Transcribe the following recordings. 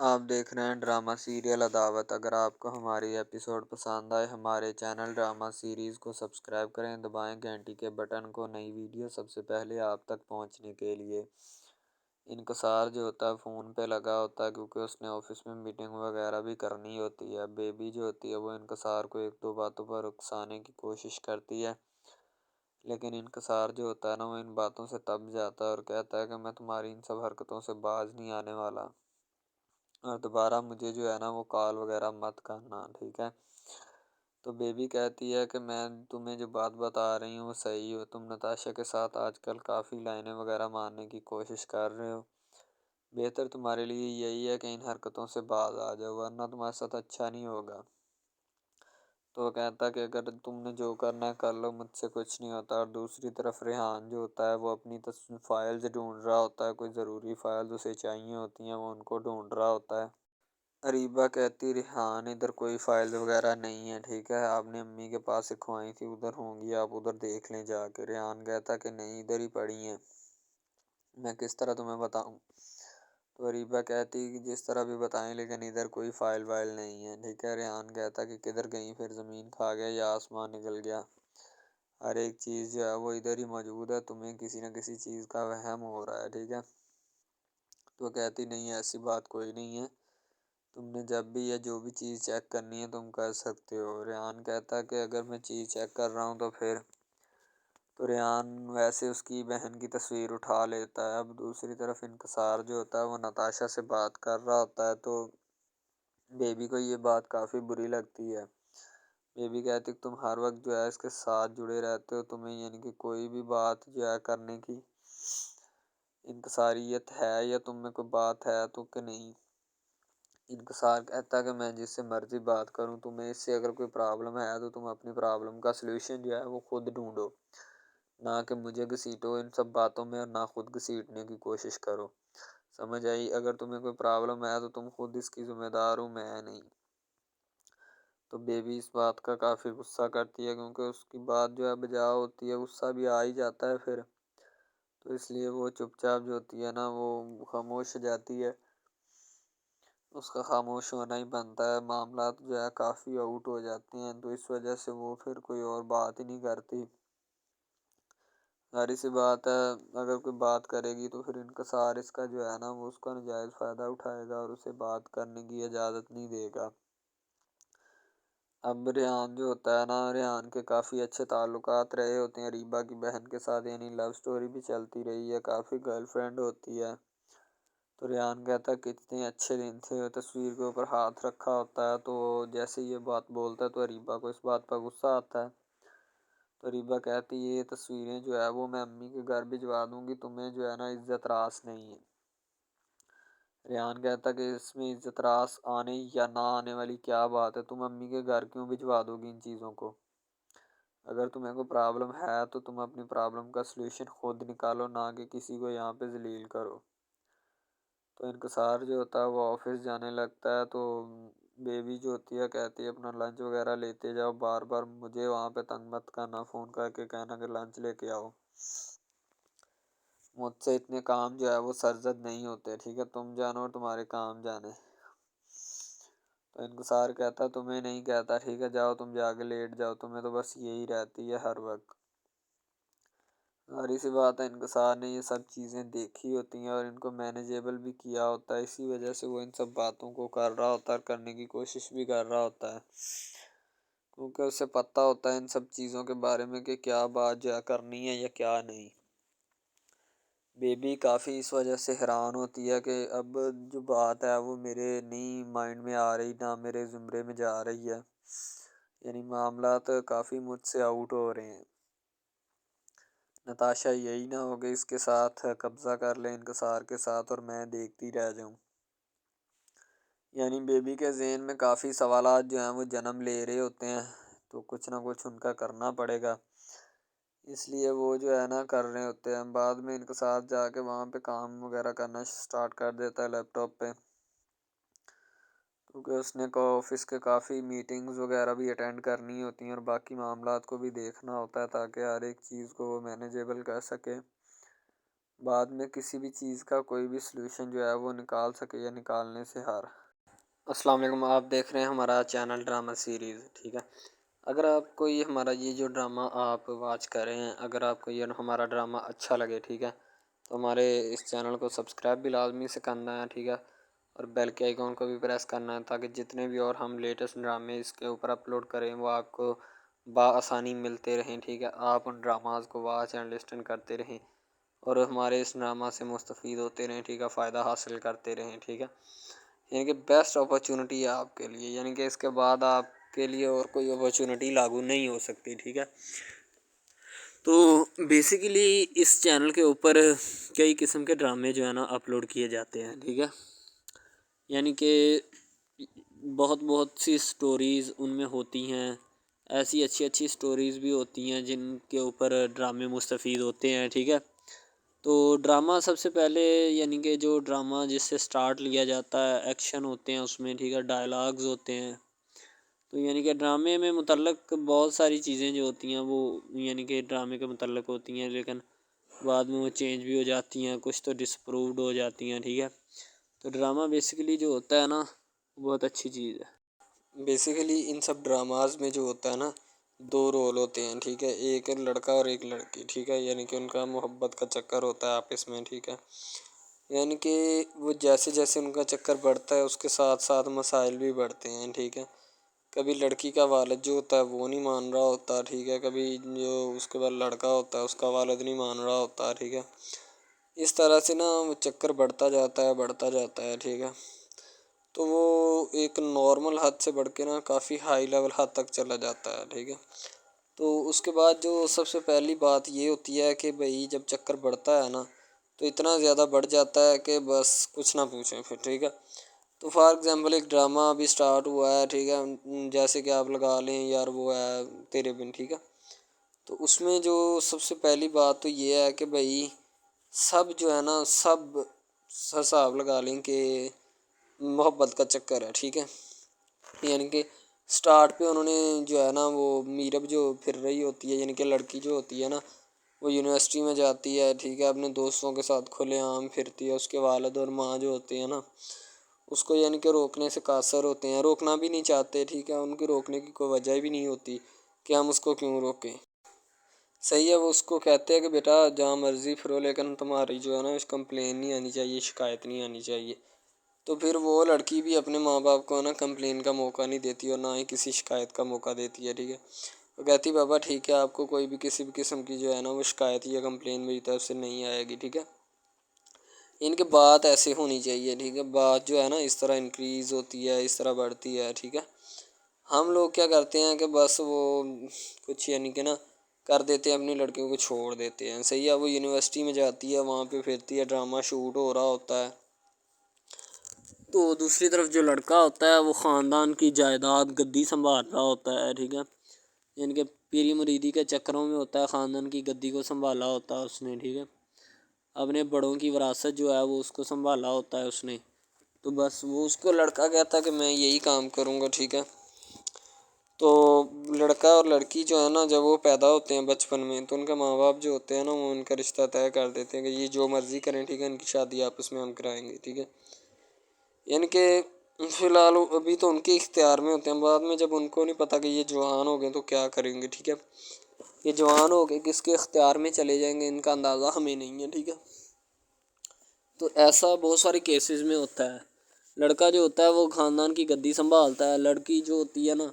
آپ دیکھ رہے ہیں ڈرامہ سیریل عداوت۔ اگر آپ کو ہماری ایپیسوڈ پسند آئے ہمارے چینل ڈرامہ سیریز کو سبسکرائب کریں، دبائیں گھنٹی کے بٹن کو نئی ویڈیو سب سے پہلے آپ تک پہنچنے کے لیے۔ انکسار جو ہوتا ہے فون پہ لگا ہوتا ہے کیونکہ اس نے آفس میں میٹنگ وغیرہ بھی کرنی ہوتی ہے۔ بیبی جو ہوتی ہے وہ انکسار کو ایک دو باتوں پر اکسانے کی کوشش کرتی ہے، لیکن انکسار جو ہوتا ہے نا وہ ان باتوں سے تب جاتا ہے اور کہتا ہے کہ میں تمہاری ان سب حرکتوں سے باز نہیں آنے والا، اور دوبارہ مجھے جو ہے نا وہ کال وغیرہ مت کرنا، ٹھیک ہے۔ تو بیبی کہتی ہے کہ میں تمہیں جو بات بتا رہی ہوں وہ صحیح ہو، تم نتاشا کے ساتھ آج کل کافی لائنیں وغیرہ مارنے کی کوشش کر رہے ہو، بہتر تمہارے لیے یہی ہے کہ ان حرکتوں سے باز آ جاؤ ورنہ تمہارے ساتھ اچھا نہیں ہوگا۔ تو وہ کہتا ہے کہ اگر تم نے جو کرنا ہے کر لو، مجھ سے کچھ نہیں ہوتا۔ اور دوسری طرف ریحان جو ہوتا ہے وہ اپنی فائلز ڈھونڈ رہا ہوتا ہے، کوئی ضروری فائلز اسے چاہیے ہوتی ہیں، وہ ان کو ڈھونڈ رہا ہوتا ہے۔ اریبہ کہتی ریحان ادھر کوئی فائل وغیرہ نہیں ہے، ٹھیک ہے، آپ نے امی کے پاس رکھوائی تھی، ادھر ہوں گی، آپ ادھر دیکھ لیں جا کے۔ ریحان کہتا کہ نہیں ادھر ہی پڑی ہیں، میں کس طرح تمہیں بتاؤں؟ تو اریبہ کہتی کہ جس طرح بھی بتائیں لیکن ادھر کوئی فائل وائل نہیں ہے، ٹھیک ہے۔ ریحان کہتا کہ کدھر گئیں پھر، زمین کھا گیا یا آسمان نکل گیا؟ ہر ایک چیز جو ہے وہ ادھر ہی موجود ہے، تمہیں کسی نہ کسی چیز کا وہم ہو رہا ہے، ٹھیک ہے۔ تو کہتی نہیں ایسی بات کوئی نہیں ہے، تم نے جب بھی یا جو بھی چیز چیک کرنی ہے تم کر سکتے ہو۔ ریحان کہتا کہ اگر میں چیز چیک کر رہا ہوں تو پھر، تو ریحان ویسے اس کی بہن کی تصویر اٹھا لیتا ہے۔ اب دوسری طرف انکسار جو ہوتا ہے وہ نتاشا سے بات کر رہا ہوتا ہے، تو بیبی کو یہ بات کافی بری لگتی ہے۔ بیبی کہتی کہ تم ہر وقت جو ہے اس کے ساتھ جڑے رہتے ہو، تمہیں یعنی کہ کوئی بھی بات جو ہے کرنے کی انکساریت ہے یا تم میں کوئی بات ہے تو کہ نہیں؟ انکسار کہتا ہے کہ میں جس سے مرضی بات کروں، تمہیں اس سے اگر کوئی پرابلم ہے تو تم اپنی پرابلم کا سلوشن جو ہے وہ خود ڈھونڈو، نہ کہ مجھے گھسیٹو ان سب باتوں میں اور نہ خود گھسیٹنے کی کوشش کرو، سمجھ آئی؟ اگر تمہیں کوئی پرابلم ہے تو تم خود اس کی ذمہ دار ہو، میں نہیں۔ تو بیبی اس بات کا کافی غصہ کرتی ہے کیونکہ اس کی بات جو ہے بجا ہوتی ہے، غصہ بھی آ ہی جاتا ہے پھر، تو اس لیے وہ چپ چاپ جو ہوتی ہے نا وہ خاموش ہو جاتی ہے، اس کا خاموش ہونا ہی بنتا ہے۔ معاملات جو ہے کافی آؤٹ ہو جاتے ہیں تو اس وجہ سے وہ پھر کوئی اور بات ہی نہیں کرتی۔ ظاہر سی بات ہے اگر کوئی بات کرے گی تو پھر انکسار اس کا جو ہے نا وہ اس کا ناجائز فائدہ اٹھائے گا اور اسے بات کرنے کی اجازت نہیں دے گا۔ اب ریحان جو ہوتا ہے نا، ریحان کے کافی اچھے تعلقات رہے ہوتے ہیں اریبہ کی بہن کے ساتھ، یعنی لو سٹوری بھی چلتی رہی ہے، کافی گرل فرینڈ ہوتی ہے۔ تو ریحان کہتا ہے کتنے اچھے دن تھے، تصویر کے اوپر ہاتھ رکھا ہوتا ہے، تو جیسے یہ بات بولتا ہے تو اریبہ کو اس بات پر غصہ آتا ہے۔ تو اریبہ کہتی ہے یہ تصویریں جو ہے وہ میں امی کے گھر بھجوا دوں گی، تمہیں جو ہے نا عزت راس نہیں ہے۔ ریحان کہتا کہ اس میں عزت راس آنے یا نہ آنے والی کیا بات ہے، تم امی کے گھر کیوں بھجوا دو گی ان چیزوں کو؟ اگر تمہیں کوئی پرابلم ہے تو تم اپنی پرابلم کا سلوشن خود نکالو، نہ کہ کسی کو یہاں پہ ذلیل کرو۔ تو انکسار جو ہوتا ہے وہ آفس جانے لگتا ہے، تو بیبی جو ہوتی ہے کہتی ہے اپنا لنچ وغیرہ لیتے جاؤ، بار بار مجھے وہاں پہ تنگ مت کرنا، فون کر کے کہنا کہ لنچ لے کے آؤ، مجھ سے اتنے کام جو ہے وہ سرزد نہیں ہوتے، ٹھیک ہے، تم جانو اور تمہارے کام جانے۔ تو انکسار کہتا تمہیں نہیں کہتا، ٹھیک ہے، جاؤ تم جا کے لیٹ جاؤ، تمہیں تو بس یہی رہتی ہے ہر وقت۔ ظاہر سی بات ہے انکسار نے یہ سب چیزیں دیکھی ہوتی ہیں اور ان کو مینیجیبل بھی کیا ہوتا ہے، اسی وجہ سے وہ ان سب باتوں کو کر رہا ہوتا ہے، کرنے کی کوشش بھی کر رہا ہوتا ہے، کیونکہ اسے پتہ ہوتا ہے ان سب چیزوں کے بارے میں کہ کیا بات جو ہے کرنی ہے یا کیا نہیں۔ بیبی کافی اس وجہ سے حیران ہوتی ہے کہ اب جو بات ہے وہ میرے نہیں مائنڈ میں آ رہی، نہ میرے زمرے میں جا رہی ہے، یعنی معاملات کافی مجھ سے آؤٹ ہو رہے ہیں۔ نتاشا یہی نہ ہو کہ اس کے ساتھ قبضہ کر لیں انکسار کے ساتھ اور میں دیکھتی رہ جاؤں، یعنی بیبی کے ذہن میں کافی سوالات جو ہیں وہ جنم لے رہے ہوتے ہیں، تو کچھ نہ کچھ ان کا کرنا پڑے گا، اس لیے وہ جو ہے نا کر رہے ہوتے ہیں۔ بعد میں انکسار جا کے وہاں پہ کام وغیرہ کرنا سٹارٹ کر دیتا ہے لیپ ٹاپ پہ، کیونکہ اس نے آفس کے کافی میٹنگز وغیرہ بھی اٹینڈ کرنی ہوتی ہیں اور باقی معاملات کو بھی دیکھنا ہوتا ہے تاکہ ہر ایک چیز کو وہ مینیجیبل کر سکے۔ بعد میں کسی بھی چیز کا کوئی بھی سلوشن جو ہے وہ نکال سکے یا نکالنے سے ہار۔ السلام علیکم، آپ دیکھ رہے ہیں ہمارا چینل ڈرامہ سیریز، ٹھیک ہے۔ اگر آپ کو یہ ہمارا یہ جو ڈرامہ آپ واچ کر رہے ہیں، اگر آپ کو یہ ہمارا ڈرامہ اچھا لگے، ٹھیک ہے، تو ہمارے اس چینل کو سبسکرائب بھی لازمی سے کرنا ہے، ٹھیک ہے، اور بیل کے آئیکن کو بھی پریس کرنا ہے تاکہ جتنے بھی اور ہم لیٹسٹ ڈرامے اس کے اوپر اپلوڈ کریں وہ آپ کو بآسانی ملتے رہیں، ٹھیک ہے۔ آپ ان ڈراماز کو واچ اینڈ لسٹن کرتے رہیں اور ہمارے اس ڈرامہ سے مستفید ہوتے رہیں، ٹھیک ہے، فائدہ حاصل کرتے رہیں، ٹھیک ہے۔ یعنی کہ بیسٹ اپرچونٹی ہے آپ کے لیے، یعنی کہ اس کے بعد آپ کے لیے اور کوئی اپرچونٹی لاگو نہیں ہو سکتی، ٹھیک ہے۔ تو بیسیکلی اس چینل کے اوپر کئی قسم کے ڈرامے جو ہے نا اپلوڈ کیے جاتے ہیں، ٹھیک ہے، یعنی کہ بہت سی سٹوریز ان میں ہوتی ہیں، ایسی اچھی سٹوریز بھی ہوتی ہیں جن کے اوپر ڈرامے مستفید ہوتے ہیں، ٹھیک ہے۔ تو ڈرامہ سب سے پہلے یعنی کہ جو ڈرامہ جس سے سٹارٹ لیا جاتا ہے، ایکشن ہوتے ہیں اس میں، ٹھیک ہے، ڈائلاگز ہوتے ہیں، تو یعنی کہ ڈرامے میں متعلق بہت ساری چیزیں جو ہوتی ہیں وہ یعنی کہ ڈرامے کے متعلق ہوتی ہیں، لیکن بعد میں وہ چینج بھی ہو جاتی ہیں، کچھ تو ڈسپرووڈ ہو جاتی ہیں، ٹھیک ہے۔ تو ڈرامہ بیسیکلی جو ہوتا ہے نا بہت اچھی چیز ہے۔ بیسیکلی ان سب ڈراماز میں جو ہوتا ہے نا دو رول ہوتے ہیں، ٹھیک ہے، ایک لڑکا اور ایک لڑکی، ٹھیک ہے، یعنی کہ ان کا محبت کا چکر ہوتا ہے آپس میں، ٹھیک ہے، یعنی کہ وہ جیسے ان کا چکر بڑھتا ہے اس کے ساتھ ساتھ مسائل بھی بڑھتے ہیں، ٹھیک ہے۔ کبھی لڑکی کا والد جو ہوتا ہے وہ نہیں مان رہا ہوتا، ٹھیک ہے، کبھی جو اس کے بعد لڑکا ہوتا ہے اس کا والد نہیں مان رہا ہوتا، ٹھیک ہے۔ اس طرح سے نا وہ چکر بڑھتا جاتا ہے، ٹھیک ہے۔ تو وہ ایک نارمل حد سے بڑھ کے نا کافی ہائی لیول حد تک چلا جاتا ہے، ٹھیک ہے۔ تو اس کے بعد جو سب سے پہلی بات یہ ہوتی ہے کہ بھئی جب چکر بڑھتا ہے نا تو اتنا زیادہ بڑھ جاتا ہے کہ بس کچھ نہ پوچھیں پھر، ٹھیک ہے۔ تو فار ایگزامپل ایک ڈرامہ ابھی سٹارٹ ہوا ہے، ٹھیک ہے، جیسے کہ آپ لگا لیں یار وہ ہے تیرے بن، ٹھیک ہے۔ تو اس میں جو سب سے پہلی بات تو یہ ہے کہ بھئی سب جو ہے نا سب حساب لگا لیں کہ محبت کا چکر ہے، ٹھیک ہے، یعنی کہ سٹارٹ پہ انہوں نے جو ہے نا وہ میرب جو پھر رہی ہوتی ہے، یعنی کہ لڑکی جو ہوتی ہے نا وہ یونیورسٹی میں جاتی ہے، ٹھیک ہے، اپنے دوستوں کے ساتھ کھلے عام پھرتی ہے، اس کے والد اور ماں جو ہوتے ہیں نا اس کو یعنی کہ روکنے سے قاصر ہوتے ہیں، روکنا بھی نہیں چاہتے، ٹھیک ہے، ان کی روکنے کی کوئی وجہ بھی نہیں ہوتی کہ ہم اس کو کیوں روکیں، صحیح ہے۔ وہ اس کو کہتے ہیں کہ بیٹا جہاں مرضی پھرو لیکن تمہاری جو ہے نا کمپلین نہیں آنی چاہیے، شکایت نہیں آنی چاہیے۔ تو پھر وہ لڑکی بھی اپنے ماں باپ کو نا کمپلین کا موقع نہیں دیتی اور نہ ہی کسی شکایت کا موقع دیتی ہے، ٹھیک ہے۔ وہ کہتی بابا ٹھیک ہے آپ کو کوئی بھی کسی بھی قسم کی جو ہے نا وہ شکایت یا کمپلین میری طرف سے نہیں آئے گی، ٹھیک ہے۔ ان کے بات ایسے ہونی چاہیے، ٹھیک ہے، بات جو ہے نا اس طرح انکریز ہوتی ہے، اس طرح بڑھتی ہے، ٹھیک ہے۔ ہم لوگ کیا کرتے ہیں کہ بس وہ کچھ یعنی کہ نا کر دیتے ہیں، اپنی لڑکیوں کو چھوڑ دیتے ہیں، صحیح ہے۔ وہ یونیورسٹی میں جاتی ہے، وہاں پہ پھرتی ہے، ڈرامہ شوٹ ہو رہا ہوتا ہے، تو دوسری طرف جو لڑکا ہوتا ہے وہ خاندان کی جائیداد گدی سنبھال رہا ہوتا ہے، ٹھیک ہے، یعنی کہ پیری مریدی کے چکروں میں ہوتا ہے، خاندان کی گدی کو سنبھالا ہوتا ہے اس نے، ٹھیک ہے، اپنے بڑوں کی وراثت جو ہے وہ اس کو سنبھالا ہوتا ہے اس نے، تو بس وہ اس کو لڑکا کہتا ہے کہ میں یہی کام کروں گا، ٹھیک ہے۔ تو لڑکا اور لڑکی جو ہے نا جب وہ پیدا ہوتے ہیں بچپن میں تو ان کے ماں باپ جو ہوتے ہیں نا وہ ان کا رشتہ طے کر دیتے ہیں کہ یہ جو مرضی کریں، ٹھیک ہے، ان کی شادی آپس میں ہم کرائیں گے، ٹھیک ہے، یعنی کہ فی الحال ابھی تو ان کے اختیار میں ہوتے ہیں، بعد میں جب ان کو نہیں پتہ کہ یہ جوان ہو گئے تو کیا کریں گے، ٹھیک ہے، یہ جوان ہو کے کس کے اختیار میں چلے جائیں گے ان کا اندازہ ہمیں نہیں ہے، ٹھیک ہے۔ تو ایسا بہت سارے کیسز میں ہوتا ہے، لڑکا جو ہوتا ہے وہ خاندان کی گدی سنبھالتا ہے، لڑکی جو ہوتی ہے نا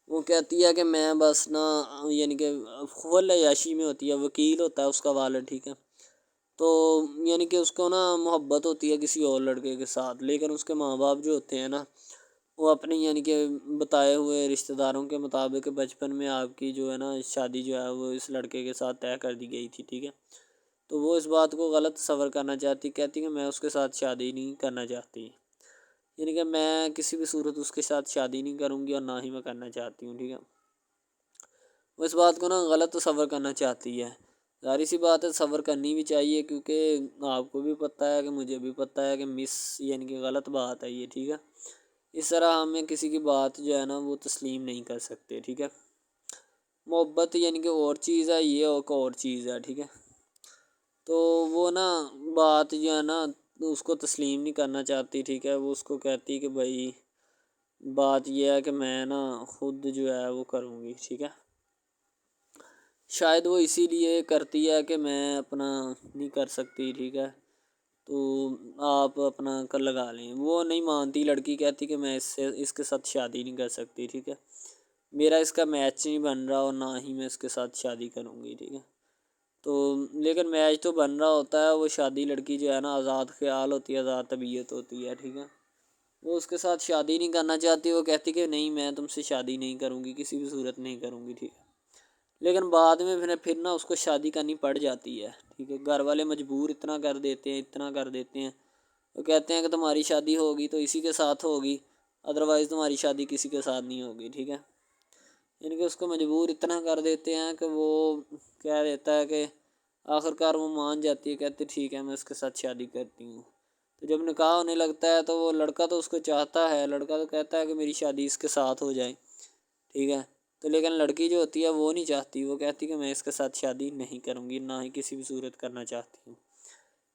وہ کہتی ہے کہ میں بس نا یعنی کہ فل عیاشی میں ہوتی ہے، وکیل ہوتا ہے اس کا والد، ٹھیک ہے، تو یعنی کہ اس کو نا محبت ہوتی ہے کسی اور لڑکے کے ساتھ، لیکن اس کے ماں باپ جو ہوتے ہیں نا وہ اپنے یعنی کہ بتائے ہوئے رشتہ داروں کے مطابق بچپن میں آپ کی جو ہے نا شادی جو ہے وہ اس لڑکے کے ساتھ طے کر دی گئی تھی، ٹھیک ہے، تو وہ اس بات کو غلط تصور کرنا چاہتی، کہتی کہ میں اس کے ساتھ شادی نہیں کرنا چاہتی، یعنی کہ میں کسی بھی صورت اس کے ساتھ شادی نہیں کروں گی اور نہ ہی میں کرنا چاہتی ہوں، ٹھیک ہے۔ وہ اس بات کو نا غلط تصور کرنا چاہتی ہے، ظاہر سی بات ہے تصور کرنی بھی چاہیے کیونکہ آپ کو بھی پتہ ہے کہ مجھے بھی پتہ ہے کہ یعنی کہ غلط بات ہے یہ، ٹھیک ہے، اس طرح ہمیں کسی کی بات جو ہے نا وہ تسلیم نہیں کر سکتے، ٹھیک ہے۔ محبت یعنی کہ اور چیز ہے، یہ اور چیز ہے، ٹھیک ہے۔ تو وہ نا بات جو ہے نا اس کو تسلیم نہیں کرنا چاہتی، ٹھیک ہے، وہ اس کو کہتی کہ بھائی بات یہ ہے کہ میں نا خود جو ہے وہ کروں گی، ٹھیک ہے۔ شاید وہ اسی لیے کرتی ہے کہ میں اپنا نہیں کر سکتی، ٹھیک ہے، تو آپ اپنا کر لگا لیں۔ وہ نہیں مانتی، لڑکی کہتی کہ میں اس کے ساتھ شادی نہیں کر سکتی، ٹھیک ہے، میرا اس کا میچ نہیں بن رہا اور نہ ہی میں اس کے ساتھ شادی کروں گی، ٹھیک ہے۔ تو لیکن میچ تو بن رہا ہوتا ہے، وہ شادی لڑکی جو ہے نا آزاد خیال ہوتی ہے، آزاد طبیعت ہوتی ہے، ٹھیک ہے، وہ اس کے ساتھ شادی نہیں کرنا چاہتی، وہ کہتی کہ نہیں میں تم سے شادی نہیں کروں گی، کسی بھی صورت نہیں کروں گی، ٹھیک ہے۔ لیکن بعد میں پھر نا اس کو شادی کرنی پڑ جاتی ہے، ٹھیک ہے، گھر والے مجبور اتنا کر دیتے ہیں، وہ کہتے ہیں کہ تمہاری شادی ہوگی تو اسی کے ساتھ ہوگی، ادروائز تمہاری شادی کسی کے ساتھ نہیں ہوگی، ٹھیک ہے۔ یعنی کہ اس کو مجبور اتنا کر دیتے ہیں کہ وہ کہہ دیتا ہے کہ آخر کار وہ مان جاتی ہے، کہتے ٹھیک ہے میں اس کے ساتھ شادی کرتی ہوں۔ تو جب نکاح ہونے لگتا ہے تو وہ لڑکا تو اس کو چاہتا ہے، لڑکا تو کہتا ہے کہ میری شادی اس کے ساتھ ہو جائے، ٹھیک ہے، تو لیکن لڑکی جو ہوتی ہے وہ نہیں چاہتی، وہ کہتی کہ میں اس کے ساتھ شادی نہیں کروں گی، نہ ہی کسی بھی صورت کرنا چاہتی ہوں۔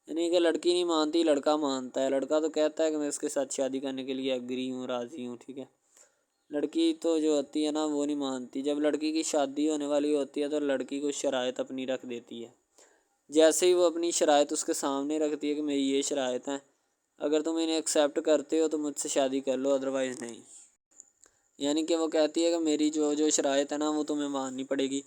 یعنی کہ لڑکی نہیں مانتی، لڑکا مانتا ہے، لڑکا تو کہتا ہے کہ میں اس کے ساتھ شادی کرنے کے لیے ایگری ہوں، راضی ہوں، ٹھیک ہے۔ لڑکی تو جو ہوتی ہے نا وہ نہیں مانتی، جب لڑکی کی شادی ہونے والی ہوتی ہے تو لڑکی کو شرائط اپنی رکھ دیتی ہے، جیسے ہی وہ اپنی شرائط اس کے سامنے رکھتی ہے کہ میری یہ شرائط ہیں، اگر تم انہیں ایکسیپٹ کرتے ہو تو مجھ سے شادی کر لو، ادروائز نہیں۔ یعنی کہ وہ کہتی ہے کہ میری جو شرائط ہے نا وہ تمہیں ماننی پڑے گی،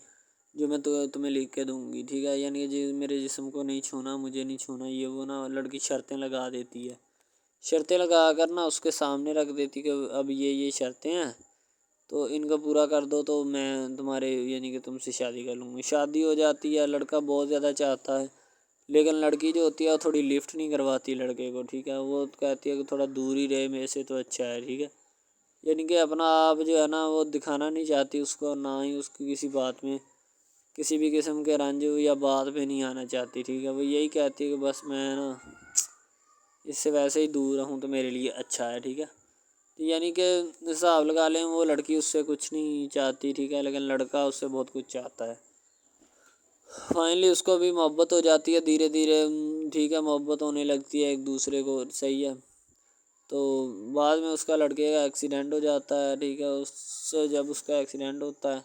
جو میں تمہیں لکھ کے دوں گی، ٹھیک ہے، یعنی کہ میرے جسم کو نہیں چھونا، مجھے نہیں چھونا، یہ وہ نا لڑکی شرطیں لگا دیتی ہے، شرطیں لگا کر نا اس کے سامنے رکھ دیتی کہ اب یہ شرطیں ہیں تو ان کو پورا کر دو تو میں تمہارے یعنی کہ تم سے شادی کر لوں گی۔ شادی ہو جاتی ہے، لڑکا بہت زیادہ چاہتا ہے، لیکن لڑکی جو ہوتی ہے وہ تھوڑی لفٹ نہیں کرواتی لڑکے کو، ٹھیک ہے، وہ کہتی ہے کہ تھوڑا دور ہی رہے میرے سے تو اچھا ہے، ٹھیک ہے، یعنی کہ اپنا آپ جو ہے نا وہ دکھانا نہیں چاہتی اس کو، نہ ہی اس کی کسی بات میں کسی بھی قسم کے رنج یا بات پہ نہیں آنا چاہتی، ٹھیک ہے، وہ یہی کہتی ہے کہ بس میں نا اس سے ویسے ہی دور رہوں تو میرے لیے اچھا ہے، ٹھیک ہے۔ یعنی کہ حساب لگا لیں وہ لڑکی اس سے کچھ نہیں چاہتی، ٹھیک ہے، لیکن لڑکا اس سے بہت کچھ چاہتا ہے۔ فائنلی اس کو بھی محبت ہو جاتی ہے دھیرے دھیرے، ٹھیک ہے، محبت ہونے لگتی ہے ایک دوسرے کو، صحیح ہے۔ تو بعد میں اس کا لڑکے کا ایکسیڈنٹ ہو جاتا ہے، ٹھیک ہے، اس سے جب اس کا ایکسیڈنٹ ہوتا ہے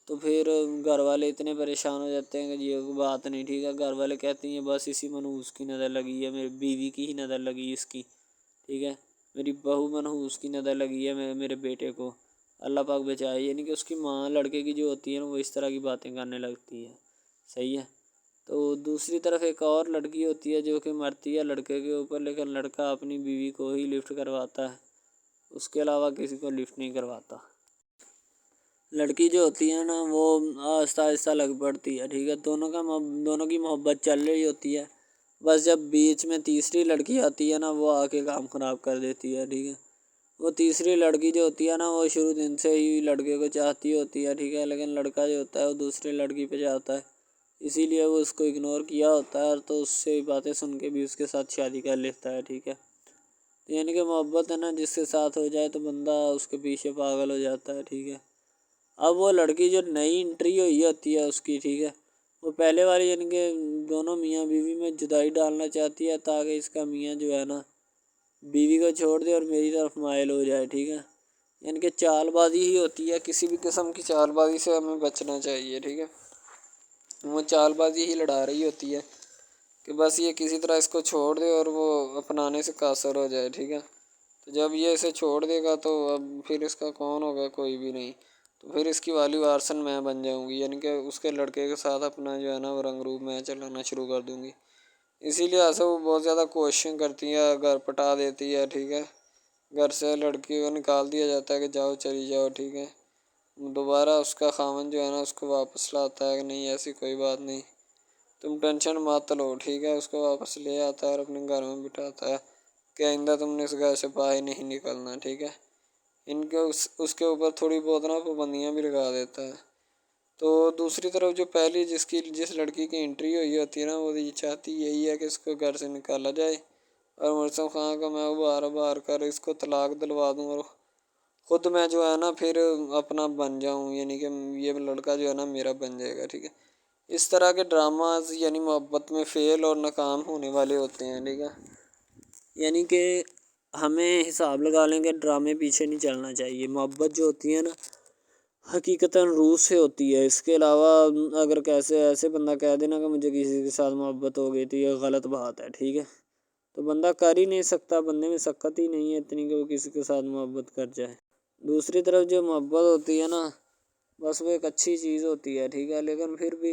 تو پھر گھر والے اتنے پریشان ہو جاتے ہیں کہ یہ بات نہیں، ٹھیک ہے، گھر والے کہتے ہیں بس اسی منحوس کی نظر لگی ہے، میری بیوی کی ہی نظر لگی اس کی، ٹھیک ہے، میری بہو منحوس کی نظر لگی ہے میرے بیٹے کو، اللہ پاک بچائے۔ یعنی کہ اس کی ماں لڑکے کی جو ہوتی ہے نا وہ اس طرح کی باتیں کرنے لگتی ہے، صحیح ہے۔ تو دوسری طرف ایک اور لڑکی ہوتی ہے جو کہ مرتی ہے لڑکے کے اوپر، لیکن لڑکا اپنی بیوی کو ہی لفٹ کرواتا ہے، اس کے علاوہ کسی کو لفٹ نہیں کرواتا۔ لڑکی جو ہوتی ہے نا وہ آہستہ آہستہ لگ پڑتی ہے، ٹھیک ہے، دونوں کی محبت چل رہی ہوتی ہے، بس جب بیچ میں تیسری لڑکی آتی ہے نا وہ آ کے کام خراب کر دیتی ہے، ٹھیک ہے۔ وہ تیسری لڑکی جو ہوتی ہے نا وہ شروع دن سے ہی لڑکے کو چاہتی ہوتی ہے، ٹھیک ہے، لیکن لڑکا جو ہوتا ہے وہ دوسری لڑکی پہ جاتا ہے، اسی لیے وہ اس کو اگنور کیا ہوتا ہے، تو اس سے باتیں سن کے بھی اس کے ساتھ شادی کر لیتا ہے، ٹھیک ہے۔ یعنی کہ محبت ہے نا جس کے ساتھ ہو جائے تو بندہ اس کے پیچھے پاگل ہو جاتا ہے، ٹھیک ہے۔ اب وہ لڑکی جو نئی انٹری ہوئی ہوتی ہے اس کی، ٹھیک ہے، وہ پہلے والی یعنی کہ دونوں میاں بیوی میں جدائی ڈالنا چاہتی ہے تاکہ اس کا میاں جو ہے نا بیوی کو چھوڑ دے اور میری طرف مائل ہو جائے، ٹھیک ہے، یعنی کہ چال بازی ہی ہوتی ہے، کسی بھی قسم کی چال بازی سے ہمیں بچنا چاہیے، ٹھیک ہے۔ وہ چال بازی ہی لڑا رہی ہوتی ہے کہ بس یہ کسی طرح اس کو چھوڑ دے اور وہ اپنانے سے قاصر ہو جائے، ٹھیک ہے۔ تو جب یہ اسے چھوڑ دے گا تو اب پھر اس کا کون ہوگا، کوئی بھی نہیں، تو پھر اس کی والی وارثن میں بن جاؤں گی، یعنی کہ اس کے لڑکے کے ساتھ اپنا جو ہے نا وہ رنگ روپ میں چلانا شروع کر دوں گی۔ اسی لیے ایسا وہ بہت زیادہ کوششیں کرتی ہے، گھر پٹا دیتی ہے، ٹھیک ہے، گھر سے لڑکی کو نکال دیا جاتا ہے کہ جاؤ چلی جاؤ، ٹھیک ہے۔ دوبارہ اس کا خاوند جو ہے نا اس کو واپس لاتا ہے کہ نہیں ایسی کوئی بات نہیں، تم ٹینشن مت لو، ٹھیک ہے، اس کو واپس لے آتا ہے اور اپنے گھر میں بٹھاتا ہے کہ آئندہ تم نے اس گھر سے باہر نہیں نکلنا، ٹھیک ہے۔ ان کے اس کے اوپر تھوڑی بہت نا پابندیاں بھی لگا دیتا ہے۔ تو دوسری طرف جو پہلی جس لڑکی کی انٹری ہوئی ہوتی ہے نا وہ یہ چاہتی یہی ہے کہ اس کو گھر سے نکالا جائے اور مرسم خان کو میں بار کر اس کو طلاق دلوا دوں اور خود میں جو ہے نا پھر اپنا بن جاؤں، یعنی کہ یہ لڑکا جو ہے نا میرا بن جائے گا، ٹھیک ہے۔ اس طرح کے ڈراماز یعنی محبت میں فیل اور ناکام ہونے والے ہوتے ہیں، ٹھیک ہے. یعنی کہ ہمیں حساب لگا لیں کہ ڈرامے پیچھے نہیں چلنا چاہیے. محبت جو ہوتی ہے نا حقیقتاً روح سے ہوتی ہے. اس کے علاوہ اگر کیسے ایسے بندہ کہہ دینا کہ مجھے کسی کے ساتھ محبت ہو گئی تھی، یہ غلط بات ہے، ٹھیک ہے. تو بندہ کر ہی نہیں سکتا، بندے میں سکت ہی نہیں ہے اتنی کہ وہ کسی کے ساتھ محبت کر جائے. دوسری طرف جو محبت ہوتی ہے نا بس وہ ایک اچھی چیز ہوتی ہے، ٹھیک ہے. لیکن پھر بھی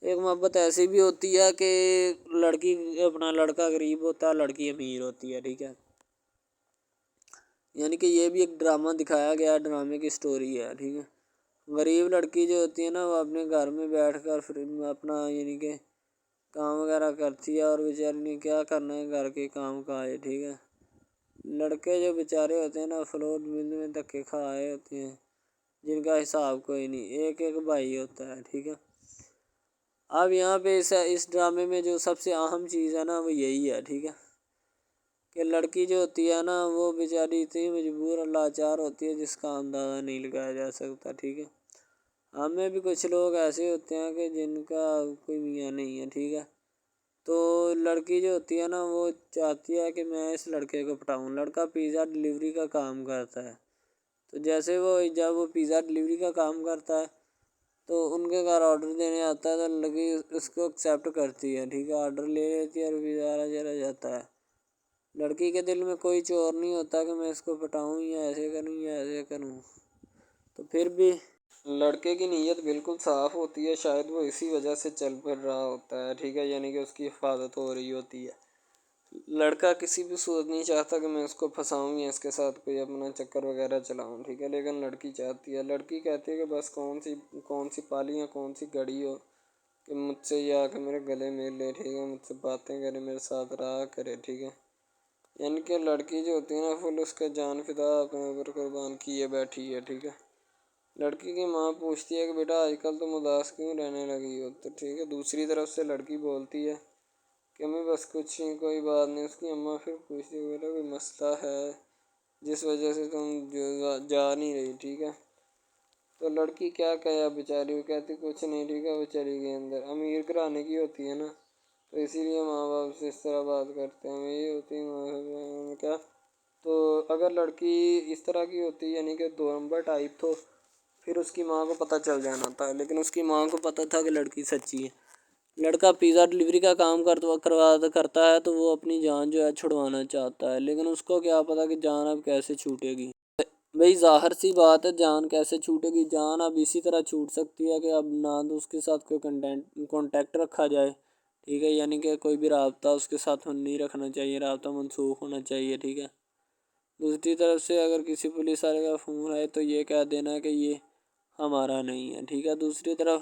ایک محبت ایسی بھی ہوتی ہے کہ لڑکا غریب ہوتا ہے، لڑکی امیر ہوتی ہے، ٹھیک ہے. یعنی کہ یہ بھی ایک ڈرامہ دکھایا گیا، ڈرامے کی سٹوری ہے، ٹھیک ہے. غریب لڑکی جو ہوتی ہے نا وہ اپنے گھر میں بیٹھ کر پھر اپنا یعنی کہ کام وغیرہ کرتی ہے، اور بیچاری نے کیا کرنا ہے گھر کے کام کاج، ٹھیک ہے. لڑکے جو بیچارے ہوتے ہیں نا فلور مل میں دھکے کھائے ہوتے ہیں، جن کا حساب کوئی نہیں، ایک بھائی ہوتا ہے، ٹھیک ہے. اب یہاں پہ اس ڈرامے میں جو سب سے اہم چیز ہے نا وہ یہی ہے، ٹھیک ہے، کہ لڑکی جو ہوتی ہے نا وہ بیچاری اتنی مجبور اور لاچار ہوتی ہے جس کا اندازہ نہیں لگایا جا سکتا، ٹھیک ہے. ہمیں بھی کچھ لوگ ایسے ہوتے ہیں کہ جن کا کوئی میاں نہیں ہے، ٹھیک ہے. تو لڑکی جو ہوتی ہے نا وہ چاہتی ہے کہ میں اس لڑکے کو پٹاؤں. لڑکا پیزا ڈلیوری کا کام کرتا ہے، تو جیسے جب وہ پیزا ڈلیوری کا کام کرتا ہے تو ان کے گھر آرڈر دینے آتا ہے تو لڑکی اس کو ایکسیپٹ کرتی ہے، ٹھیک ہے. آرڈر لے لیتی ہے اور پیزا چلا جاتا ہے. لڑکی کے دل میں کوئی چور نہیں ہوتا کہ میں اس کو پٹاؤں یا ایسے کروں یا ایسے کروں. تو پھر بھی لڑکے کی نیت بالکل صاف ہوتی ہے، شاید وہ اسی وجہ سے چل پھر رہا ہوتا ہے، ٹھیک ہے. یعنی کہ اس کی حفاظت ہو رہی ہوتی ہے. لڑکا کسی بھی صورت نہیں چاہتا کہ میں اس کو پھنساؤں یا اس کے ساتھ کوئی اپنا چکر وغیرہ چلاؤں، ٹھیک ہے. لیکن لڑکی چاہتی ہے، لڑکی کہتی ہے کہ بس کون سی پالی یا کون سی گڑی ہو کہ مجھ سے یا کہ میرے گلے مل لے، ٹھیک ہے، مجھ سے باتیں کرے، میرے ساتھ رہا کرے، ٹھیک ہے. یعنی کہ لڑکی جو ہوتی ہے نا فل اس کا جان فدا اپنے اوپر قربان کیے بیٹھی ہے، ٹھیک ہے. لڑکی کی ماں پوچھتی ہے کہ بیٹا آج کل تم اداس کیوں رہنے لگی ہو، تو ٹھیک ہے. دوسری طرف سے لڑکی بولتی ہے کہ میں بس کچھ نہیں، کوئی بات نہیں. اس کی اماں پھر پوچھتی ہے بیٹا کوئی مسئلہ ہے جس وجہ سے تم جا نہیں رہی، ٹھیک ہے. تو لڑکی کیا کہے بیچاری، وہ کہتی کچھ نہیں، ٹھیک ہے. وہ چلی گئی اندر. امیر گھرانے کی ہوتی ہے نا تو اسی لیے ماں باپ سے اس طرح بات کرتے ہیں. یہ ہوتی ہے کیا. تو اگر لڑکی اس طرح کی ہوتی یعنی کہ 2 نمبر ٹائپ تو پھر اس کی ماں کو پتہ چل جانا تھا. لیکن اس کی ماں کو پتہ تھا کہ لڑکی سچی ہے. لڑکا پیزا ڈلیوری کا کام کرتا ہے تو وہ اپنی جان جو ہے چھڑوانا چاہتا ہے، لیکن اس کو کیا پتہ کہ جان اب کیسے چھوٹے گی. بھئی ظاہر سی بات ہے، جان کیسے چھوٹے گی. جان اب اسی طرح چھوٹ سکتی ہے کہ اب نہ تو اس کے ساتھ کوئی کانٹیکٹ رکھا جائے، ٹھیک ہے. یعنی کہ کوئی بھی رابطہ اس کے ساتھ نہیں رکھنا چاہیے، رابطہ منسوخ ہونا چاہیے، ٹھیک ہے. دوسری طرف سے اگر کسی پولیس والے کا فون آئے تو یہ کہہ دینا کہ یہ ہمارا نہیں ہے، ٹھیک ہے. دوسری طرف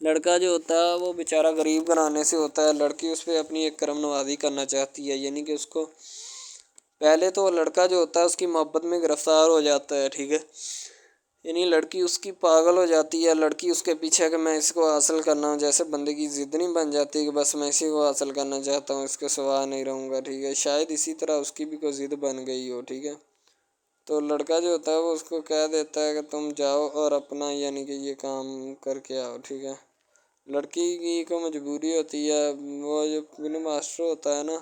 لڑکا جو ہوتا ہے وہ بیچارہ غریب گھرانے سے ہوتا ہے. لڑکی اس پہ اپنی ایک کرم نوازی کرنا چاہتی ہے. یعنی کہ اس کو پہلے تو لڑکا جو ہوتا ہے اس کی محبت میں گرفتار ہو جاتا ہے، ٹھیک ہے. یعنی لڑکی اس کی پاگل ہو جاتی ہے. لڑکی اس کے پیچھے کہ میں اس کو حاصل کرنا ہوں، جیسے بندے کی ضد نہیں بن جاتی کہ بس میں اسی کو حاصل کرنا چاہتا ہوں، اس کے سوا نہیں رہوں گا، ٹھیک ہے. شاید اسی طرح اس کی بھی کوئی ضد بن گئی ہو، ٹھیک ہے. تو لڑکا جو ہوتا ہے وہ اس کو کہہ دیتا ہے کہ تم جاؤ اور اپنا یعنی کہ یہ کام کر کے آؤ، ٹھیک ہے. لڑکی کی کو مجبوری ہوتی ہے. وہ جو فلم ماسٹر ہوتا ہے نا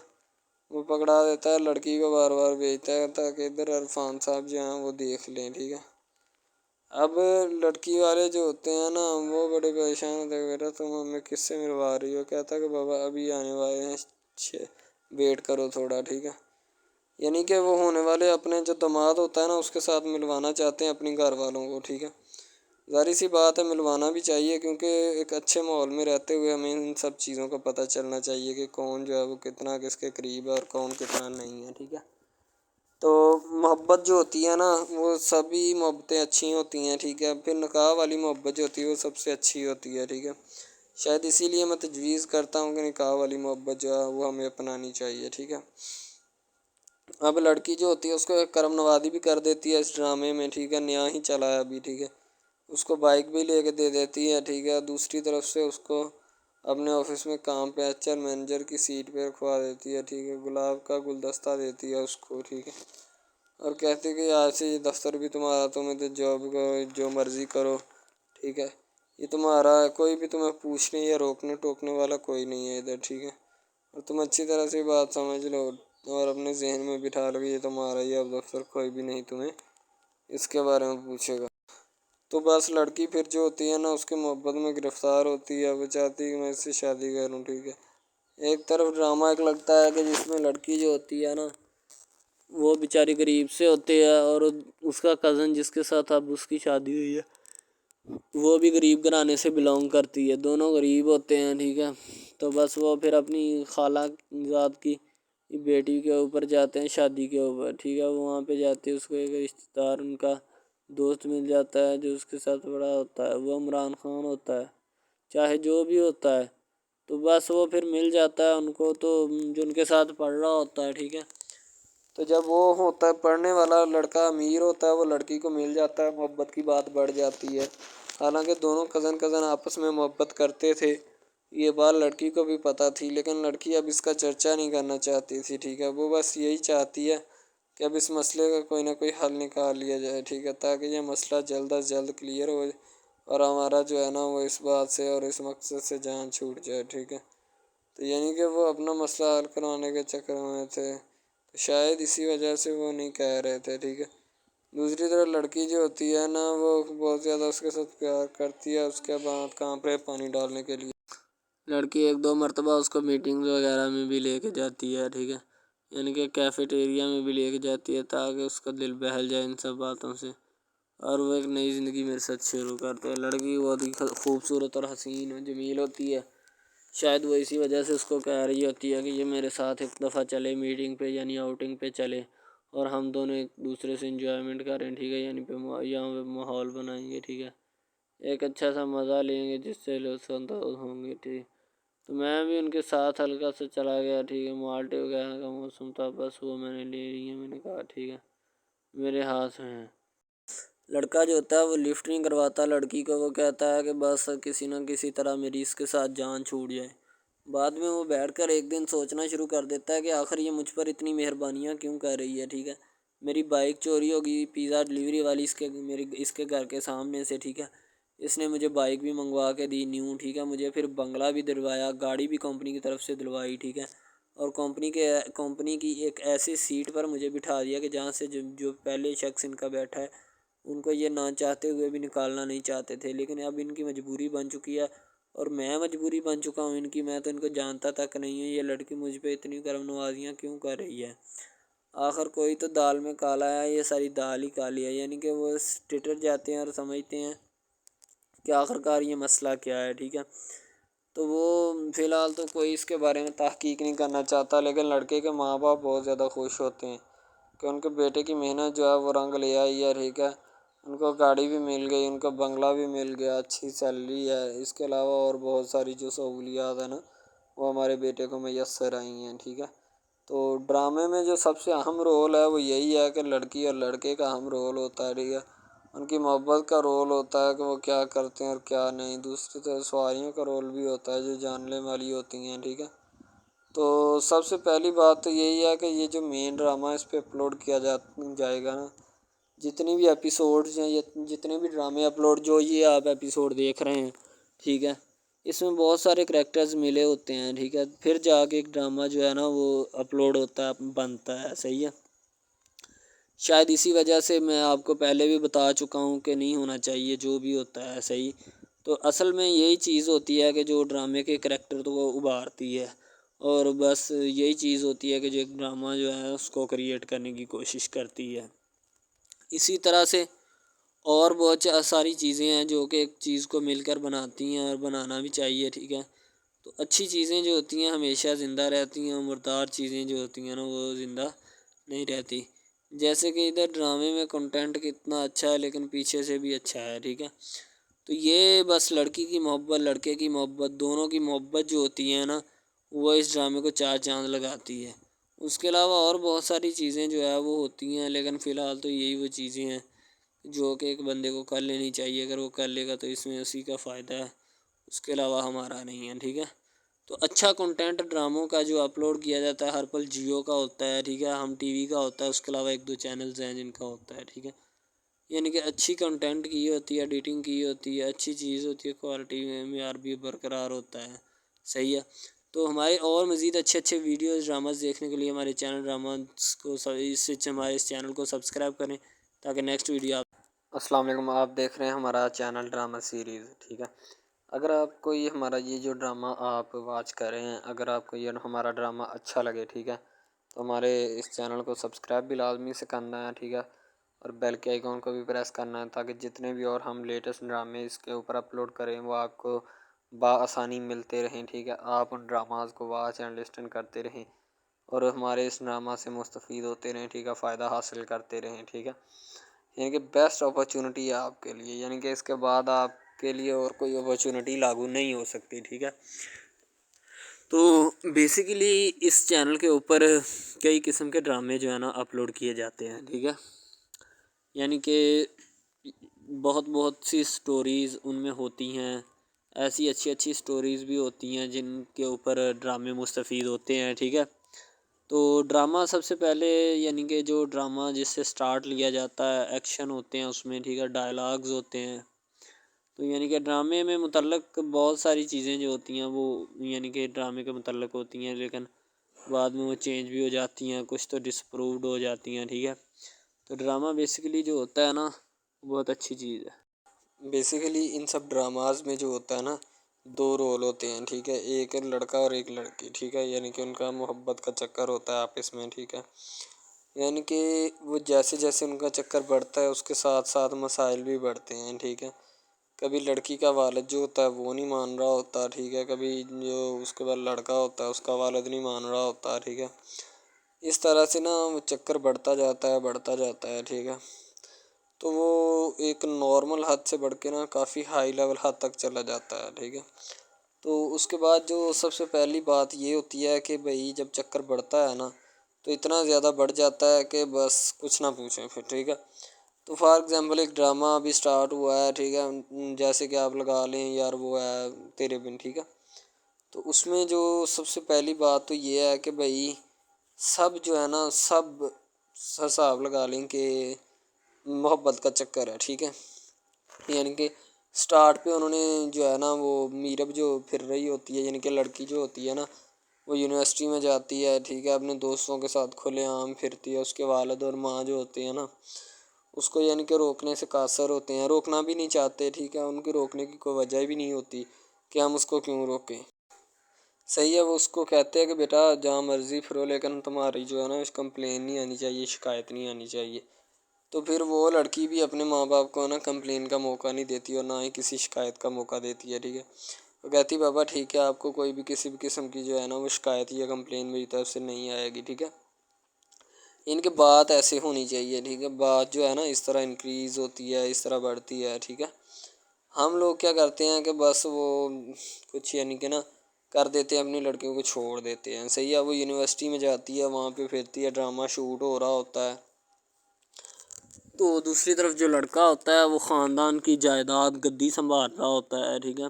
وہ پکڑا دیتا ہے لڑکی کو، بار بار بھیجتا ہے تاکہ ادھر عرفان صاحب جو ہیں وہ دیکھ لیں، ٹھیک ہے. اب لڑکی والے جو ہوتے ہیں نا وہ بڑے پریشان ہوتے ہیں، بیٹا تم ہمیں کس سے ملوا رہی ہو. کہتا ہے کہ بابا ابھی آنے والے ہیں، ویٹ کرو تھوڑا، ٹھیک ہے. یعنی کہ وہ ہونے والے اپنے جو داماد ہوتا ہے نا اس کے ساتھ ملوانا چاہتے ہیں اپنی گھر والوں کو، ٹھیک ہے. ظاہر سی بات ہے ملوانا بھی چاہیے، کیونکہ ایک اچھے ماحول میں رہتے ہوئے ہمیں ان سب چیزوں کا پتہ چلنا چاہیے کہ کون جو ہے وہ کتنا کس کے قریب ہے اور کون کتنا نہیں ہے، ٹھیک ہے. تو محبت جو ہوتی ہے نا وہ سبھی محبتیں اچھی ہوتی ہیں، ٹھیک ہے. پھر نکاح والی محبت جو ہوتی ہے وہ سب سے اچھی ہوتی ہے، ٹھیک ہے. شاید اسی لیے میں تجویز کرتا ہوں کہ نکاح والی محبت جو ہے وہ ہمیں اپنانی چاہیے، ٹھیک ہے. اب لڑکی جو ہوتی ہے اس کو ایک کرم نوازی بھی کر دیتی ہے اس ڈرامے میں، ٹھیک ہے. نیا ہی چلا ہے ابھی، ٹھیک ہے. اس کو بائک بھی لے کے دے دیتی ہے، ٹھیک ہے. دوسری طرف سے اس کو اپنے آفس میں کام پہ HR مینیجر کی سیٹ پہ رکھوا دیتی ہے، ٹھیک ہے. گلاب کا گلدستہ دیتی ہے اس کو، ٹھیک ہے. اور کہتی ہے کہ آج سے یہ دفتر بھی تمہارا، تمہیں تو جاب کرو جو مرضی کرو، ٹھیک ہے. یہ تمہارا ہے، کوئی بھی تمہیں پوچھنے یا روکنے ٹوکنے والا کوئی نہیں ہے ادھر، ٹھیک ہے؟ اور تم اچھی طرح سے بات سمجھ لو اور اپنے ذہن میں بٹھا لو کہ یہ تمہارا ہی اب دفتر، کوئی بھی نہیں تمہیں اس کے بارے میں پوچھے گا۔ تو بس لڑکی پھر جو ہوتی ہے نا اس کے محبت میں گرفتار ہوتی ہے، وہ چاہتی ہے کہ میں اس سے شادی کروں، ٹھیک ہے؟ ایک طرف ڈرامہ ایک لگتا ہے کہ جس میں لڑکی جو ہوتی ہے نا وہ بیچاری غریب سے ہوتی ہے، اور اس کا کزن جس کے ساتھ اب اس کی شادی ہوئی ہے وہ بھی غریب گھرانے سے بلانگ کرتی ہے، دونوں غریب ہوتے ہیں، ٹھیک ہے؟ تو بس وہ پھر اپنی خالہ ذات کی بیٹی کے اوپر جاتے ہیں شادی کے اوپر، ٹھیک ہے؟ وہاں پہ جاتے اس کو ایک رشتہ دار ان کا دوست مل جاتا ہے جو اس کے ساتھ بڑا ہوتا ہے، وہ عمران خان ہوتا ہے، چاہے جو بھی ہوتا ہے، تو بس وہ پھر مل جاتا ہے ان کو، تو جو ان کے ساتھ پڑھ رہا ہوتا ہے، ٹھیک ہے؟ تو جب وہ ہوتا ہے پڑھنے والا لڑکا امیر ہوتا ہے، وہ لڑکی کو مل جاتا ہے، محبت کی بات بڑھ جاتی ہے، حالانکہ دونوں کزن آپس میں محبت کرتے تھے، یہ بات لڑکی کو بھی پتہ تھی، لیکن لڑکی اب اس کا چرچا نہیں کرنا چاہتی تھی، ٹھیک ہے؟ وہ بس یہی چاہتی ہے کہ اب اس مسئلے کا کوئی نہ کوئی حل نکال لیا جائے، ٹھیک ہے؟ تاکہ یہ مسئلہ جلد از جلد کلیئر ہو اور ہمارا جو ہے نا وہ اس بات سے اور اس مقصد سے جان چھوٹ جائے، ٹھیک ہے؟ تو یعنی کہ وہ اپنا مسئلہ حل کروانے کے چکر میں تھے، تو شاید اسی وجہ سے وہ نہیں کہہ رہے تھے، ٹھیک ہے؟ دوسری طرف لڑکی جو ہوتی ہے نا وہ بہت زیادہ اس کے ساتھ پیار کرتی ہے، اس کے بعد کہاں پہ پانی ڈالنے کے لیے لڑکی ایک دو مرتبہ اس کو میٹنگ وغیرہ میں بھی لے کے جاتی ہے، ٹھیک ہے؟ یعنی کہ کیفیٹیریا میں بھی لے کے جاتی ہے تاکہ اس کا دل بہل جائے ان سب باتوں سے، اور وہ ایک نئی زندگی میرے ساتھ شروع کرتے ہیں۔ لڑکی بہت ہی خوبصورت اور حسین و جمیل ہوتی ہے، شاید وہ اسی وجہ سے اس کو کہہ رہی ہوتی ہے کہ یہ میرے ساتھ ایک دفعہ چلے میٹنگ پہ، یعنی آؤٹنگ پہ چلے، اور ہم دونوں ایک دوسرے سے انجوائمنٹ کریں، ٹھیک ہے؟ یعنی یہاں پہ ماحول بنائیں گے، ٹھیک ہے؟ ایک اچھا سا مزہ لیں گے جس سے لطف اندوز ہوں گے، ٹھیک؟ تو میں بھی ان کے ساتھ ہلکا سے چلا گیا، ٹھیک ہے؟ مالٹے وغیرہ کا موسم تھا، بس وہ میں نے لے لی ہے، میں نے کہا ٹھیک ہے میرے ہاتھ میں ہے۔ لڑکا جو ہوتا ہے وہ لفٹ نہیں کرواتا لڑکی کو، وہ کہتا ہے کہ بس کسی نہ کسی طرح میری اس کے ساتھ جان چھوٹ جائے۔ بعد میں وہ بیٹھ کر ایک دن سوچنا شروع کر دیتا ہے کہ آخر یہ مجھ پر اتنی مہربانیاں کیوں کر رہی ہے، ٹھیک ہے؟ میری بائک چوری ہوگی، پیزا ڈلیوری والی اس کے گھر کے سامنے سے، ٹھیک ہے؟ اس نے مجھے بائک بھی منگوا کے دی نیو، ٹھیک ہے؟ مجھے پھر بنگلہ بھی دلوایا، گاڑی بھی کمپنی کی طرف سے دلوائی، ٹھیک ہے؟ اور کمپنی کی ایک ایسی سیٹ پر مجھے بٹھا دیا کہ جہاں سے جو پہلے شخص ان کا بیٹھا ہے ان کو یہ نہ چاہتے ہوئے بھی نکالنا نہیں چاہتے تھے، لیکن اب ان کی مجبوری بن چکی ہے، اور میں مجبوری بن چکا ہوں ان کی، میں تو ان کو جانتا تک نہیں ہوں، یہ لڑکی مجھ پہ اتنی کرم نوازیاں کیوں کر رہی ہے؟ آخر کوئی تو دال میں کالا ہے، یہ ساری دال ہی کالی ہے، یعنی کہ وہ ٹٹر جاتے ہیں اور سمجھتے ہیں کہ آخر کار یہ مسئلہ کیا ہے، ٹھیک ہے؟ تو وہ فی الحال تو کوئی اس کے بارے میں تحقیق نہیں کرنا چاہتا، لیکن لڑکے کے ماں باپ بہت زیادہ خوش ہوتے ہیں کہ ان کے بیٹے کی محنت جو ہے وہ رنگ لے آئی ہے، ٹھیک ہے؟ ان کو گاڑی بھی مل گئی، ان کو بنگلہ بھی مل گیا، اچھی سیلری ہے، اس کے علاوہ اور بہت ساری جو سہولیات ہیں نا وہ ہمارے بیٹے کو میسر آئی ہیں، ٹھیک ہے؟ تو ڈرامے میں جو سب سے اہم رول ہے وہ یہی ہے کہ لڑکی اور لڑکے کا اہم رول ہوتا ہے، ٹھیک ہے؟ ان کی محبت کا رول ہوتا ہے کہ وہ کیا کرتے ہیں اور کیا نہیں، دوسری طرف سواریوں کا رول بھی ہوتا ہے جو جاننے والی ہوتی ہیں، ٹھیک ہے؟ تو سب سے پہلی بات تو یہی ہے کہ یہ جو مین ڈرامہ اس پہ اپلوڈ کیا جائے گا نا، جتنی بھی ایپیسوڈز ہیں یا جتنے بھی ڈرامے اپلوڈ جو یہ آپ ایپیسوڈ دیکھ رہے ہیں، ٹھیک ہے؟ اس میں بہت سارے کریکٹرز ملے ہوتے ہیں، ٹھیک ہے؟ پھر جا کے ایک ڈرامہ جو ہے نا وہ اپلوڈ ہوتا ہے، بنتا ہے، صحیح ہے؟ شاید اسی وجہ سے میں آپ کو پہلے بھی بتا چکا ہوں کہ نہیں ہونا چاہیے جو بھی ہوتا ہے، صحیح؟ تو اصل میں یہی چیز ہوتی ہے کہ جو ڈرامے کے کریکٹر تو وہ ابھارتی ہے، اور بس یہی چیز ہوتی ہے کہ جو ایک ڈرامہ جو ہے اس کو کریٹ کرنے کی کوشش کرتی ہے۔ اسی طرح سے اور بہت ساری چیزیں ہیں جو کہ ایک چیز کو مل کر بناتی ہیں اور بنانا بھی چاہیے، ٹھیک ہے؟ تو اچھی چیزیں جو ہوتی ہیں ہمیشہ زندہ رہتی ہیں، مردار چیزیں جو ہوتی ہیں نا وہ زندہ نہیں رہتی، جیسے کہ ادھر ڈرامے میں کنٹینٹ کتنا اچھا ہے لیکن پیچھے سے بھی اچھا ہے، ٹھیک ہے؟ تو یہ بس لڑکی کی محبت لڑکے کی محبت دونوں کی محبت جو ہوتی ہے نا وہ اس ڈرامے کو چار چاند لگاتی ہے۔ اس کے علاوہ اور بہت ساری چیزیں جو ہے وہ ہوتی ہیں، لیکن فی الحال تو یہی وہ چیزیں ہیں جو کہ ایک بندے کو کر لینی چاہیے، اگر وہ کر لے گا تو اس میں اسی کا فائدہ ہے، اس کے علاوہ ہمارا نہیں ہے، ٹھیک ہے؟ تو اچھا کنٹینٹ ڈراموں کا جو اپلوڈ کیا جاتا ہے ہر پل جیو کا ہوتا ہے، ٹھیک ہے؟ ہم ٹی وی کا ہوتا ہے، اس کے علاوہ ایک دو چینلز ہیں جن کا ہوتا ہے، ٹھیک ہے؟ یعنی کہ اچھی کنٹینٹ کی ہوتی ہے، ایڈیٹنگ کی ہوتی ہے، اچھی چیز ہوتی ہے، کوالٹی میں معیار بھی برقرار ہوتا ہے. صحیح ہے. تو ہمارے اور مزید اچھے ویڈیوز ڈراماز دیکھنے کے لیے ہمارے چینل ڈراماز کو ہمارے اس چینل کو سبسکرائب کریں تاکہ نیکسٹ ویڈیو آپ. السلام علیکم. آپ دیکھ رہے ہیں ہمارا چینل ڈرامہ سیریز. ٹھیک ہے. اگر آپ کو یہ ہمارا یہ جو ڈرامہ آپ واچ کر رہے ہیں، اگر آپ کو یہ ہمارا ڈرامہ اچھا لگے، ٹھیک ہے، تو ہمارے اس چینل کو سبسکرائب بھی لازمی سے کرنا ہے. ٹھیک ہے. اور بیل کے آئیکن کو بھی پریس کرنا ہے تاکہ جتنے بھی اور ہم لیٹسٹ ڈرامے اس کے اوپر اپلوڈ کریں وہ آپ کو بآسانی ملتے رہیں. ٹھیک ہے. آپ ان ڈراماز کو واچ اینڈ لسٹن کرتے رہیں اور ہمارے اس ڈرامہ سے مستفید ہوتے رہیں. ٹھیک ہے. فائدہ حاصل کرتے رہیں. ٹھیک ہے. یعنی کہ بیسٹ اپرچونٹی ہے آپ کے لیے، یعنی کہ اس کے بعد آپ کے لیے اور کوئی اپرچونٹی لاگو نہیں ہو سکتی. ٹھیک ہے. تو بیسیکلی اس چینل کے اوپر کئی قسم کے ڈرامے جو ہے نا اپلوڈ کیے جاتے ہیں. ٹھیک ہے. یعنی کہ بہت سی سٹوریز ان میں ہوتی ہیں، ایسی اچھی سٹوریز بھی ہوتی ہیں جن کے اوپر ڈرامے مستفید ہوتے ہیں. ٹھیک ہے. تو ڈرامہ سب سے پہلے یعنی کہ جو ڈرامہ جس سے سٹارٹ لیا جاتا ہے، ایکشن ہوتے ہیں اس میں. ٹھیک ہے. ڈائلاگز ہوتے ہیں. تو یعنی کہ ڈرامے میں متعلق بہت ساری چیزیں جو ہوتی ہیں وہ یعنی کہ ڈرامے کے متعلق ہوتی ہیں، لیکن بعد میں وہ چینج بھی ہو جاتی ہیں، کچھ تو ڈسپرووڈ ہو جاتی ہیں. ٹھیک ہے. تو ڈرامہ بیسیکلی جو ہوتا ہے نا بہت اچھی چیز ہے. بیسیکلی ان سب ڈراماز میں جو ہوتا ہے نا 2 رول ہوتے ہیں. ٹھیک ہے. ایک لڑکا اور ایک لڑکی. ٹھیک ہے. یعنی کہ ان کا محبت کا چکر ہوتا ہے آپس میں. ٹھیک ہے. یعنی کہ وہ جیسے ان کا چکر بڑھتا ہے اس کے ساتھ ساتھ مسائل بھی بڑھتے ہیں. ٹھیک ہے. کبھی لڑکی کا والد جو ہوتا ہے وہ نہیں مان رہا ہوتا. ٹھیک ہے. کبھی جو اس کے بعد لڑکا ہوتا ہے اس کا والد نہیں مان رہا ہوتا. ٹھیک ہے. اس طرح سے نا وہ چکر بڑھتا جاتا ہے. ٹھیک ہے. تو وہ ایک نارمل حد سے بڑھ کے نا کافی ہائی لیول حد تک چلا جاتا ہے. ٹھیک ہے. تو اس کے بعد جو سب سے پہلی بات یہ ہوتی ہے کہ بھئی جب چکر بڑھتا ہے نا تو اتنا زیادہ بڑھ جاتا ہے کہ بس کچھ نہ پوچھیں پھر. ٹھیک ہے. تو فار ایگزامپل ایک ڈرامہ ابھی سٹارٹ ہوا ہے. ٹھیک ہے. جیسے کہ آپ لگا لیں یار وہ ہے تیرے بن. ٹھیک ہے. تو اس میں جو سب سے پہلی بات تو یہ ہے کہ بھئی سب جو ہے نا سب حساب لگا لیں کہ محبت کا چکر ہے. ٹھیک ہے. یعنی کہ سٹارٹ پہ انہوں نے جو ہے نا وہ میرب جو پھر رہی ہوتی ہے، یعنی کہ لڑکی جو ہوتی ہے نا وہ یونیورسٹی میں جاتی ہے. ٹھیک ہے. اپنے دوستوں کے ساتھ کھلے عام پھرتی ہے. اس کے والد اور ماں جو ہوتے ہیں نا اس کو یعنی کہ روکنے سے قاصر ہوتے ہیں، روکنا بھی نہیں چاہتے. ٹھیک ہے. ان کی روکنے کی کوئی وجہ بھی نہیں ہوتی کہ ہم اس کو کیوں روکیں. صحیح ہے. وہ اس کو کہتے ہیں کہ بیٹا جہاں مرضی پھرو لیکن تمہاری جو ہے نا کمپلین نہیں آنی چاہیے، شکایت نہیں آنی چاہیے. تو پھر وہ لڑکی بھی اپنے ماں باپ کو نا کمپلین کا موقع نہیں دیتی اور نہ ہی کسی شکایت کا موقع دیتی ہے. ٹھیک ہے. وہ کہتی بابا ٹھیک ہے آپ کو کوئی بھی کسی بھی قسم کی جو ہے نا وہ شکایت یا کمپلین میری طرف سے نہیں آئے گی. ٹھیک ہے. ان کی بات ایسے ہونی چاہیے. ٹھیک ہے. بات جو ہے نا اس طرح انکریز ہوتی ہے، اس طرح بڑھتی ہے. ٹھیک ہے. ہم لوگ کیا کرتے ہیں کہ بس وہ کچھ یعنی کہ نا کر دیتے ہیں، اپنی لڑکیوں کو چھوڑ دیتے ہیں. صحیح ہے. وہ یونیورسٹی میں جاتی ہے، وہاں پہ پھرتی ہے، ڈرامہ شوٹ ہو رہا ہوتا ہے. تو دوسری طرف جو لڑکا ہوتا ہے وہ خاندان کی جائیداد گدی سنبھال رہا ہوتا ہے. ٹھیک ہے.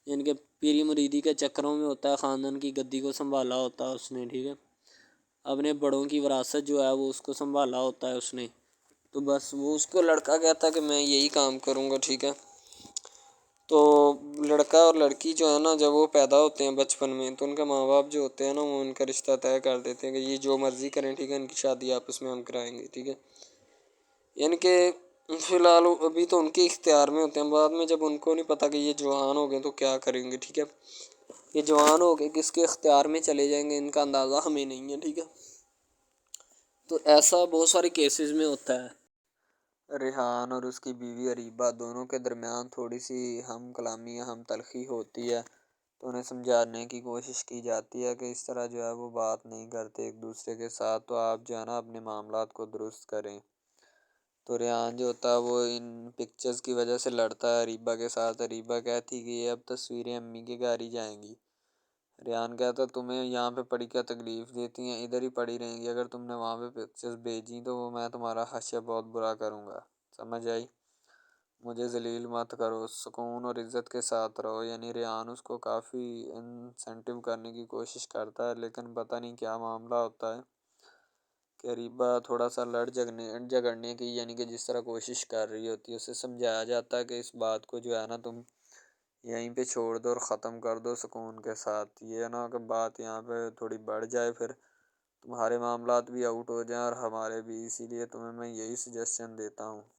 یعنی کہ پیری مریدی کے چکروں میں ہوتا ہے، خاندان کی گدی کو سنبھالا ہوتا ہے اس نے. ٹھیک ہے. اپنے بڑوں کی وراثت جو ہے وہ اس کو سنبھالا ہوتا ہے اس نے. تو بس وہ اس کو لڑکا کہتا ہے کہ میں یہی کام کروں گا. ٹھیک ہے. تو لڑکا اور لڑکی جو ہے نا جب وہ پیدا ہوتے ہیں بچپن میں تو ان کے ماں باپ جو ہوتے ہیں نا وہ ان کا رشتہ طے کر دیتے ہیں کہ یہ جو مرضی کریں. ٹھیک ہے. ان کی شادی آپس میں ہم کرائیں گے. ٹھیک ہے. یعنی کہ فی الحال ابھی تو ان کے اختیار میں ہوتے ہیں، بعد میں جب ان کو نہیں پتہ کہ یہ جوان ہو گئے تو کیا کریں گے. ٹھیک ہے. یہ جوان ہو کے کس کے اختیار میں چلے جائیں گے ان کا اندازہ ہمیں نہیں ہے. ٹھیک ہے. تو ایسا بہت سارے کیسز میں ہوتا ہے. ریحان اور اس کی بیوی اریبہ دونوں کے درمیان تھوڑی سی ہم کلامی ہم تلخی ہوتی ہے، تو انہیں سمجھانے کی کوشش کی جاتی ہے کہ اس طرح جو ہے وہ بات نہیں کرتے ایک دوسرے کے ساتھ، تو آپ جو ہے نا اپنے معاملات کو درست کریں. تو ریحان جو ہوتا ہے وہ ان پکچرز کی وجہ سے لڑتا ہے اریبہ کے ساتھ. اریبہ کہتی کہ یہ اب تصویریں امی کے گھر ہی جائیں گی. ریحان کہتا تمہیں یہاں پہ پڑھی کیا تکلیف دیتی ہیں، ادھر ہی پڑھی رہیں گی، اگر تم نے وہاں پہ پکچرز بھیجیں تو وہ میں تمہارا حشر بہت برا کروں گا. سمجھ آئی؟ مجھے ذلیل مت کرو، سکون اور عزت کے ساتھ رہو. یعنی ریحان اس کو کافی انسینٹیو کرنے کی کوشش کرتا ہے، لیکن پتہ نہیں کیا معاملہ ہوتا ہے قریبا تھوڑا سا جھگڑنے کی یعنی کہ جس طرح کوشش کر رہی ہوتی ہے اسے سمجھایا جاتا ہے کہ اس بات کو جو ہے نا تم یہیں پہ چھوڑ دو اور ختم کر دو سکون کے ساتھ، یہ نا کہ بات یہاں پہ تھوڑی بڑھ جائے، پھر تمہارے معاملات بھی آؤٹ ہو جائیں اور ہمارے بھی، اسی لیے تمہیں میں یہی سجیشن دیتا ہوں۔